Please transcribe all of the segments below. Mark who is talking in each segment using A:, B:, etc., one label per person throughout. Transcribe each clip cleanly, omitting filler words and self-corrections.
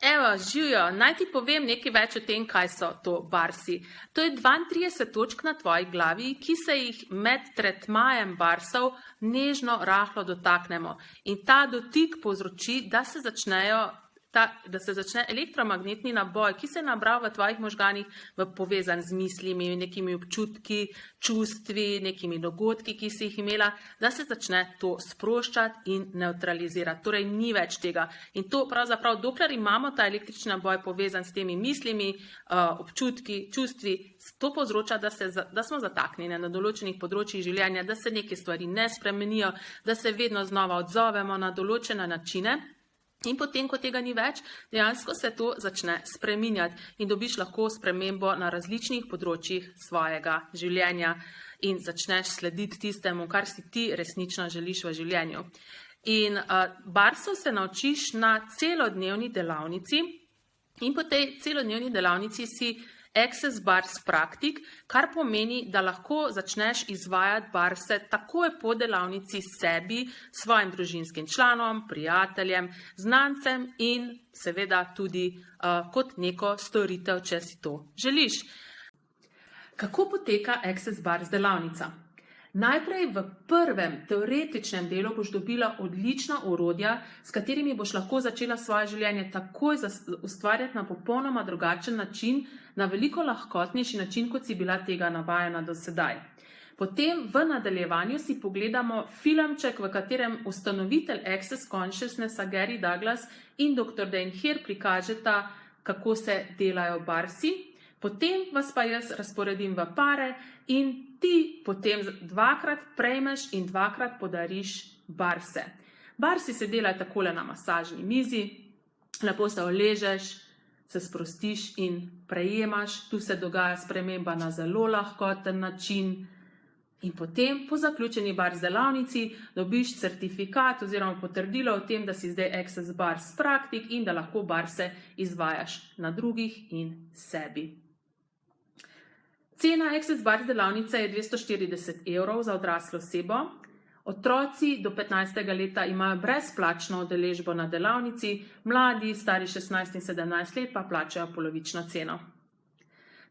A: Evo, živijo, naj ti povem nekaj več o tem, kaj so to barsi. To je 32 točk na tvoji glavi, ki se jih med tretmajem barsov nežno, rahlo dotaknemo. In ta dotik povzroči, da se začne elektromagnetni naboj, ki se je nabral v tvojih možganih, povezan z mislimi, nekimi občutki, čustvi, nekimi dogodki, ki si jih imela, da se začne to sproščati in nevtralizirati. Torej, ni več tega. In to pravzaprav, dokler imamo ta električni naboj povezan s temi mislimi, občutki, čustvi, to povzroča, da smo zataknjeni na določenih področjih življenja, da se neke stvari ne spremenijo, da se vedno znova odzovemo na določene načine. In potem, ko tega ni več, dejansko se to začne spreminjati in dobiš lahko spremembo na različnih področjih svojega življenja in začneš slediti tistemu, kar si ti resnično želiš v življenju. In barsov se naučiš na celodnevni delavnici in po tej celodnevni delavnici si Access Bars praktik, kar pomeni, da lahko začneš izvajati barse takoj po delavnici sebi, svojim družinskim članom, prijateljem, znancem in seveda tudi kot neko storitev, če si to želiš. Kako poteka Access Bars delavnica? Najprej v prvem teoretičnem delu boš dobila odlična orodja, s katerimi boš lahko začela svoje življenje takoj ustvarjati na popolnoma drugačen način, na veliko lahkotnejši način, kot si bila tega navajena do sedaj. Potem v nadaljevanju si pogledamo filmček, v katerem ustanovitelj Access Consciousnessa Gary Douglas in dr. Dan Hare prikažeta, kako se delajo barsi. Potem vas pa jaz razporedim v pare in ti potem dvakrat prejmeš in dvakrat podariš barse. Barsi se delajo takole na masažni mizi, lepo se uležeš, se sprostiš in prejemaš, tu se dogaja sprememba na zelo lahkoten način in potem po zaključeni bars delavnici dobiš certifikat oziroma potrdilo o tem, da si zdaj Access Bars praktik in da lahko barse izvajaš na drugih in sebi. Cena Access Bars delavnice je 240 € za odraslo osebo. Otroci do 15. leta imajo brezplačno udeležbo na delavnici, mladi, stari 16 in 17 let pa plačajo polovično ceno.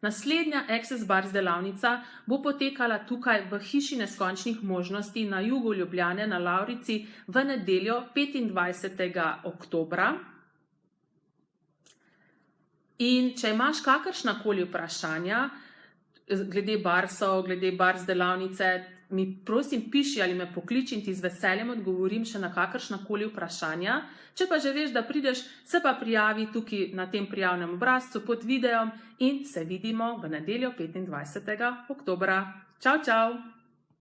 A: Naslednja Access Bars delavnica bo potekala tukaj v Hiši neskončnih možnosti na jugu Ljubljane na Lavrici v nedeljo 25. oktobra. In če imaš kakršnakoli vprašanja, glede barsov, glede bars delavnice, mi prosim piši ali me pokliči in ti z veseljem odgovorim še na kakršnakoli vprašanja. Če pa že veš, da prideš, se pa prijavi tukaj na tem prijavnem obrazcu pod videom in se vidimo v nedeljo 25. oktobra. Čau, čau!